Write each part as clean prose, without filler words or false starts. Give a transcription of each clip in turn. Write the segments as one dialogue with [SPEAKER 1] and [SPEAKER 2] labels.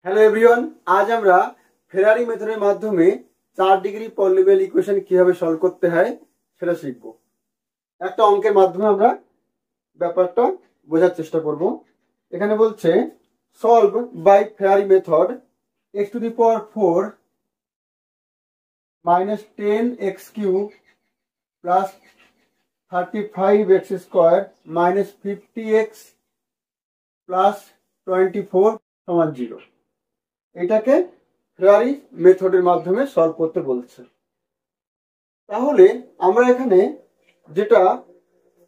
[SPEAKER 1] Hello everyone, আজ আমরা ফেরারি মেথডের মাধ্যমে 4 ডিগ্রি পলিনোমিয়াল ইকুয়েশন কিভাবে সলভ করতে হয় সেটা শিখব। একটা অঙ্কের মাধ্যমে আমরা ব্যাপারটা বোঝার চেষ্টা করব। এখানে বলছে solve by Ferrari method x to the power 4 minus 10x cube plus 35x square minus 50x plus 24 সমান 0। এটাকে ফেরারি মেথডের মাধ্যমে সলভ করতে বলছে। তাহলে আমরা এখানে যেটা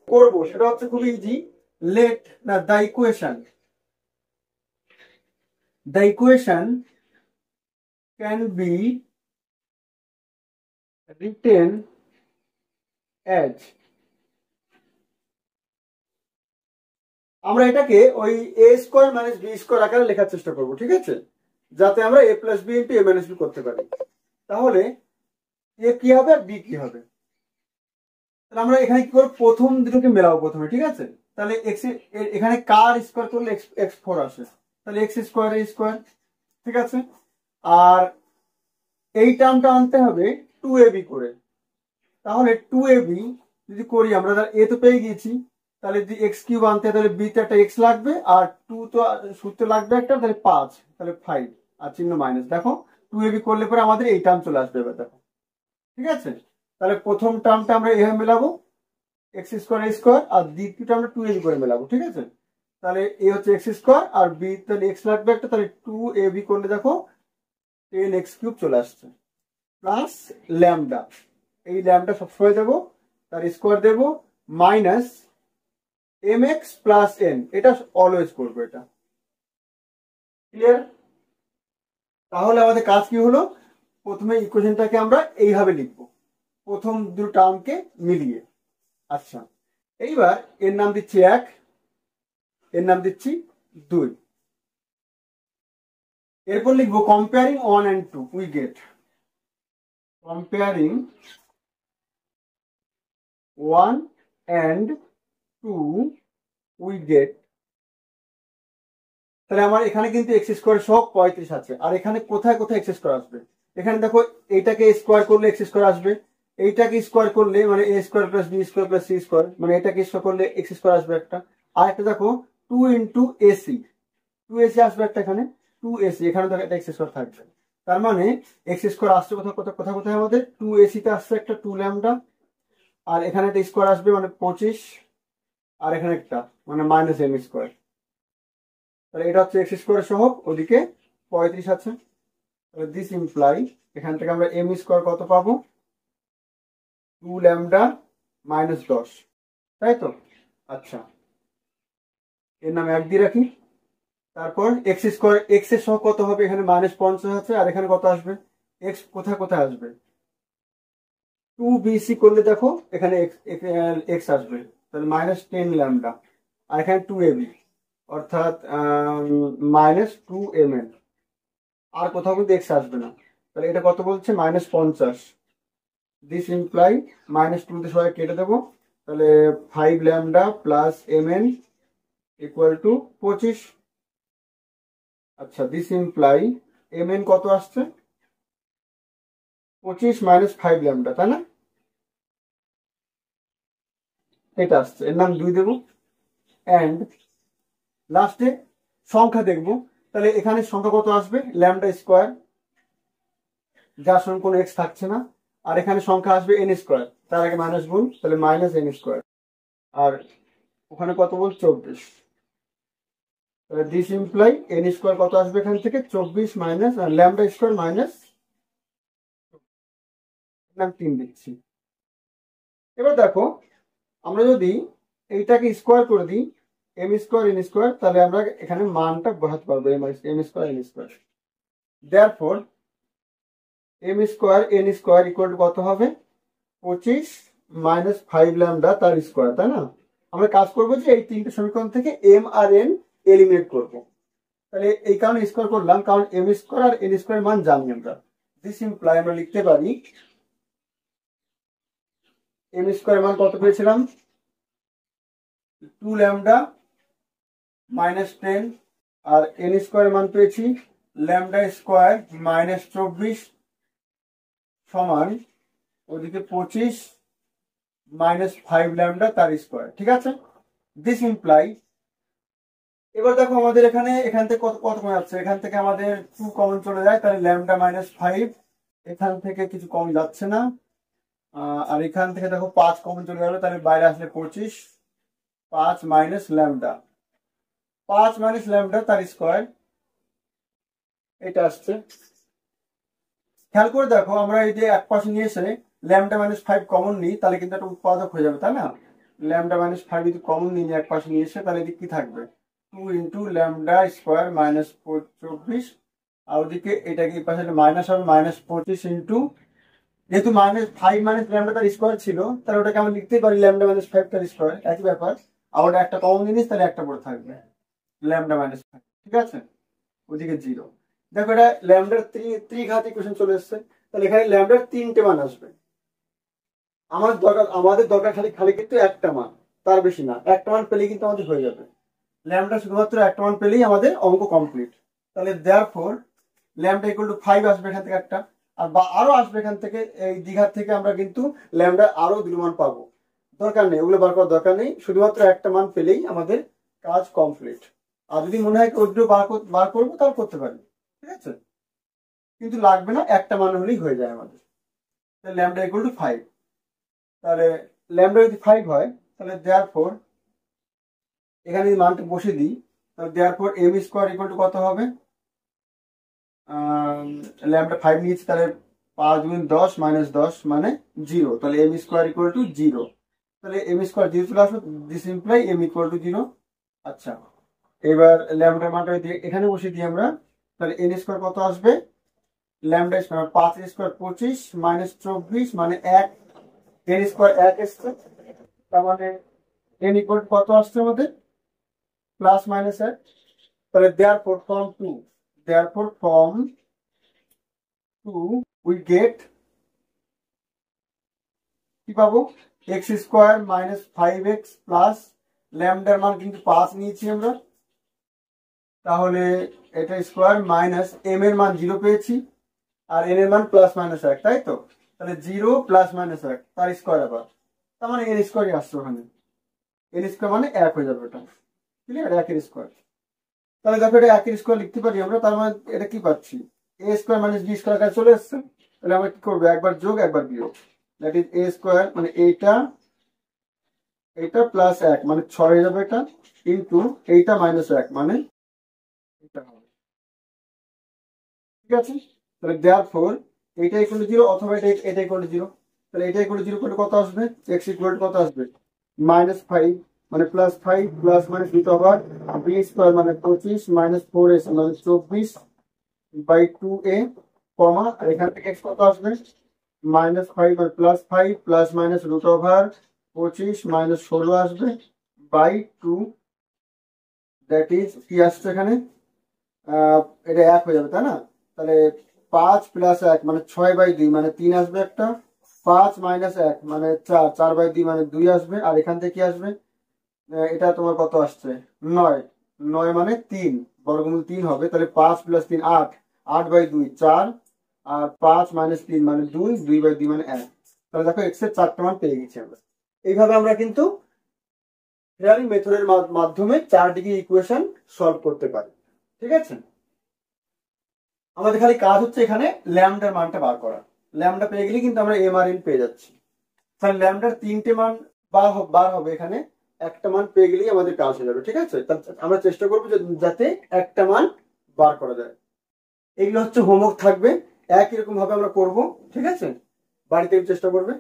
[SPEAKER 1] করব সেটা হচ্ছে খুব ইজি। লেট না the equation can be written as, আমরা এটাকে ওই এ স্কোয়ার মাইনাস বি স্কোয়ার আকারে লেখার চেষ্টা করব, ঠিক আছে, যাতে আমরা এ প্লাস বি ইন্টু এ মাইনাস বি করতে পারি। তাহলে এ কি হবে আর বি কি হবে, তাহলে আমরা এখানে কি করবো, প্রথম দুটোকে মেলাবো প্রথমে, ঠিক আছে। তাহলে এক্স এখানে কার স্কোয়ার করলে এক্স 4 আসে, তাহলে এক্স স্কোয়ার এ স্কোয়ার, ঠিক আছে। আর এই টার্মটা আনতে হবে 2ab করে। তাহলে 2ab যদি করি আমরা, এ তো পেয়ে গিয়েছি, তাহলে যদি এক্স কিউব আনতে তাহলে বিতে একটা এক্স লাগবে, আর 2 তো সূত্রে লাগবে একটা, তাহলে 5, তাহলে 5 আর চিহ্ন মাইনাস। দেখো 2ab করলে পরে আমাদের এই টার্ম চলে আসবে এবার, দেখো, ঠিক আছে। তাহলে প্রথম টার্মটা আমরা এভাবে মেলাবো এক্স স্কোয়ার এ স্কোয়ার, আর দ্বিতীয় টার্মটা 2ab করে মেলাবো, ঠিক আছে। তাহলে এ হচ্ছে এক্স স্কোয়ার আর বি তাহলে এক্স লাগবে একটা, তাহলে 2ab করলে দেখো 10x কিউব চলে আসছে প্লাস ল্যামডা, এই ল্যামডা সবসময় দেবো, তার স্কোয়ার দেবো মাইনাস mx প্লাস n, এটা অলওয়েজ করবো, এটা ক্লিয়ার। তাহলে আমাদের কাজ কি হলো, প্রথমে ইকুয়েশনটাকে আমরা এইভাবে লিখবো, প্রথম দুটো টার্মকে মিলিয়ে। আচ্ছা, এইবার এর নাম দিচ্ছি 1, এর নাম দিচ্ছি 2। এরপর লিখবো comparing 1 and 2 we get, comparing 1 and 2 we get. তাহলে আমার এখানে কিন্তু এক্স স্কোয়ার সব 35 আছে, আর এখানে কোথায় কোথায় এক্স স্কোয়ার আসবে, এখানে দেখো এইটাকে স্কোয়ার করলে এক্স স্কোয়ার আসবে, এইটাকে স্কোয়ার করলে মানে A square plus B square plus C square, মানে এটাকে স্কোয়ার করলে এক্স স্কোয়ার আসবে একটা। আর একটা দেখো 2 ইন্টু এসি, 2ac আসবে একটা, এখানে 2ac, এখানে দেখো একটা এক্স স্কোয়ার থাকবে। তার মানে এক্স স্কোয়ার আসছে কোথায় কোথায় কোথায় কোথায়, আমাদের 2ac তে আসছে একটা 2 ল্যামডা, আর এখানে একটা স্কোয়ার আসবে মানে 25, আর এখানে একটা মানে মাইনাস এম স্কোয়ার। তাহলে এটা হচ্ছে এক্স স্কোয়ার সহ, ওদিকে 35 আছে। তাহলে দিস ইমপ্লাই এখান থেকে আমরা এম স্কোয়ার কত পাবো, 2 ল্যামডা মাইনাস 10, তাই তো। আচ্ছা, এর নামে 1 দিয়ে রাখি। তারপর এক্স স্কোয়ার, এক্স এর সহ কত হবে, এখানে মাইনাস 50 আছে, আর এখানে কত আসবে, এক্স কোথায় কোথায় আসবে, 2bc করলে দেখো এখানে এক্স আসবে, তাহলে মাইনাস 10 ল্যামডা, আর এখানে 2ab অর্থাৎ মাইনাস 2mn, আর কোথাও কিন্তু এক্স আসবে না। তাহলে এটা কত বলছে, মাইনাস 50। দিস ইমপ্লাই মাইনাস 2 দিয়ে সবাই কেটে দেবো, তাহলে 5 lambda plus mn equal to 25। আচ্ছা, দিস ইমপ্লাই mn কত আসছে, 25 মাইনাস 5 ল্যামডা, তাই না, এটা আসছে, এর নাম 2 দেবো। অ্যান্ড লাস্টে সংখ্যা দেখবো, তাহলে এখানে সংখ্যা কত আসবে, ল্যামডা স্কোয়ার, যার সঙ্গে কোনো এক্স থাকছে না, আর এখানে সংখ্যা আসবে এন স্কোয়ার, তার আগে মাইনাস গুণ, তাহলে মাইনাস এন স্কোয়ার, আর ওখানে কত বল 24। তাহলে দিস ইমপ্লাই এন স্কোয়ার কত আসবে এখান থেকে, 24 মাইনাস ল্যামডা স্কোয়ার মাইনাস 3 দিচ্ছি। এবার দেখো আমরা যদি এইটাকে স্কোয়ার করে দিই এম স্কোয়ার এন স্কোয়ার, তাহলে আমরা এখানে মানটা বসাতে পারবো M square N square. Therefore M square N square equal to কত হবে, 25 মাইনাস 5 ল্যামডা তার স্কোয়ার, তাই না। আমরা কাজ করবো যে এই তিনটে সমীকরণ থেকে এম আর এন এলিমিনেট করবো। তাহলে এই কারণে স্কোয়ার করলাম, কারণ এম স্কোয়ার আর এন স্কোয়ার মান জানি আমরা। দিস ইমপ্লাই আমরা লিখতে পারি এম স্কোয়ার মান কত পেয়েছিলাম, 2 ল্যামডা মাইনাস 10, আর এন স্কোয়ার মান পেয়েছি ল্যামডা স্কোয়ার -24 সমান ওদিকে 25 -5 ল্যামডা তার স্কোয়ার। ঠিক আছে, দিস ইমপ্লাই, এবার দেখো আমাদের এখান থেকে কত কত কমে যাচ্ছে, এখান থেকে আমাদের 2 কমন চলে যায়, তাহলে ল্যামডা -5, এখান থেকে কিছু কম যাচ্ছে না, আর এখান থেকে দেখো 5 কমন চলে যাবে, তাহলে বাইরে আসলে 25, 5 মাইনাস ল্যামডা তার স্কোয়ার, এটা আসছে। খেয়াল করে দেখো, আমরা এই যে এক পাশে নিয়ে এসে ল্যামডা -5 কমন নিই, তাহলে কিন্তু একটা উৎপাদক হয়ে যাবে, তাই না? ল্যামডা -5 যদি কমন নিই এক পাশে নিয়ে এসে, তাহলে এদিকে কি থাকবে, 2 ইন্টু ল্যামডা স্কোয়ার -24, আর ওদিকে এটাকে এই পাশে মাইনাস হবে, -25 ইন্টু, যেহেতু -5 ল্যামডা তার স্কোয়ার ছিল, তাহলে ওটাকে আমরা লিখতেই পারি ল্যামডা -5 তার স্কোয়ার, একই ব্যাপার। আর ওটা একটা কমন জিনিস, তাহলে একটা পড়ে থাকবে ল্যামডা -5। ঠিক আছে, ওদিকে 0। দেখো এটা ল্যামডার ত্রিঘাত ইকুয়েশন চলে এসছে, তাহলে এখানে ল্যামডার 3টে মান আসবে। আমাদের দরকার খালি কিন্তু একটা মান, তার বেশি না, একটা মান পেলেই কিন্তু আমাদের হয়ে যাবে। ল্যামডা শুধুমাত্র একটা মান পেলেই আমাদের অঙ্ক কমপ্লিট। তাহলে দেয়ারফর ল্যামডা ইকুয়াল টু 5 আসবে এখান থেকে একটা, আর বা আরো আসবে এখান থেকে, এই দ্বিঘাত থেকে আমরা কিন্তু ল্যামডা আরো 2 মান পাবো। দরকার নেই, ওগুলো বার করার দরকার নেই, শুধুমাত্র একটা মান পেলেই আমাদের কাজ কমপ্লিট। আর যদি মনে হয় ওইগুলো বার করবো, তাহলে করতে পারি, ঠিক আছে, কিন্তু লাগবে না, একটা মান হলেই হয়ে যায় আমাদের। তাহলে ল্যামডা ইকুয়াল টু 5, তাহলে ল্যামডা যদি 5 হয়, তাহলে দেয়ারফর এখানে যদি মানটা বসিয়ে দিই, তাহলে therefore M square equal to কত হবে, ল্যামডা 5 নিয়েছি, তাহলে 5 গুণ 10 -10 মানে 0, তাহলে এম স্কোয়ার ইকুয়াল টু 0, তাহলে এম স্কোয়ার 0 চলে আসবে, this imply M equal to 0। আচ্ছা, এবার ল্যামডার মানটা এখানে বসিয়ে দিই আমরা, তাহলে এন স্কোয়ার কত আসবে, ল্যামডা স্কোয়ার 5 স্কোয়ার 25 -24 মানে 1, এন স্কোয়ার 1 এসছে, তার মানে এন ইকুয়াল টু কত আসছে আমাদের, +-1, তাহলে দেয়ারফর ফ্রম 2 উই গেট, কি পাবো, x স্কোয়ার -5x প্লাস ল্যামডার মান কিন্তু 5 নিয়েছি আমরা, তাহলে এটা স্কোয়ার মাইনাস এম এর মান 0 পেয়েছি, আর এন এর মান +-1, তাই তো, তাহলে 0 +-1 তার স্কোয়ার, আবার তার মানে এন স্কোয়ারই আসছে ওখানে, এন স্কোয়ার মানে 1 হয়ে যাবে, ওটা ক্লিয়ার, 1 এর স্কোয়ার। তাহলে দেখো এটা 1 এর স্কোয়ার লিখতে পারি আমরা, তার মানে এটা কি পাচ্ছি, a স্কোয়ার - b স্কোয়ার আকারে চলে এসছে, তাহলে আমরা কি করবো, একবার যোগ একবার বিয়োগ, দ্যাট ইজ a স্কোয়ার মানে এইটা +1 মানে 6 হয়ে যাবে, এটা ইন্টু এইটা -1 মানে এটা হবে। ঠিক আছে, তাহলে দেয়ারফর এইটা ইকুয়াল টু 0 অথবা এটা ইকুয়াল টু 0, তাহলে এটা ইকুয়াল টু 0 করলে কত আসবে, x ইকুয়াল টু কত আসবে, -5 মানে +5 প্লাস মানে রুট ওভার b স্কোয়ার মানে 25 -4s মানে 24/2a, কমা, আর এখান থেকে x কত আসবে, -5 মানে +5 প্লাস মাইনাস রুট ওভার 25 -16 আসবে বাই 2, দ্যাট ইজ কি আসছে এখানে, এটা 1 হয়ে যাবে, তাই না? তাহলে 5 + 1 মানে 6/2 মানে 3 আসবে একটা, 5 - 1 মানে 4, 4/2 মানে 2 আসবে, আর এখান থেকে কি আসবে, এটা তোমার কত আসছে, 9, 9 মানে 3, বর্গমূল 3 হবে, তাহলে 5 + 3 8, 8/2 4, আর 5 - 3 মানে 2, 2/2 মানে 1। তাহলে দেখো x এর 4টে মান পেয়ে গেছি আমরা। এইভাবে আমরা কিন্তু হেয়ারিং মেথডের মাধ্যমে 4 ডিগ্রি ইকুয়েশন সলভ করতে পারি। ঠিক আছে, আমাদের খালি কাজ হচ্ছে এখানে ল্যামডার মানটা বার করা, ল্যামডা পেয়ে গেলে কিন্তু আমরা এম আর এন পেয়ে যাচ্ছি। তাহলে ল্যামডার 3টে মান বার হবে, এখানে একটা মান পেয়ে গেলেই আমাদের কাজ হয়ে যাবে। ঠিক আছে, আমরা চেষ্টা করবো যাতে একটা মান বার করা যায়। এগুলো হচ্ছে হোমওয়ার্ক থাকবে, একই রকম ভাবে আমরা করব। ঠিক আছে, বাড়িতে চেষ্টা করবে।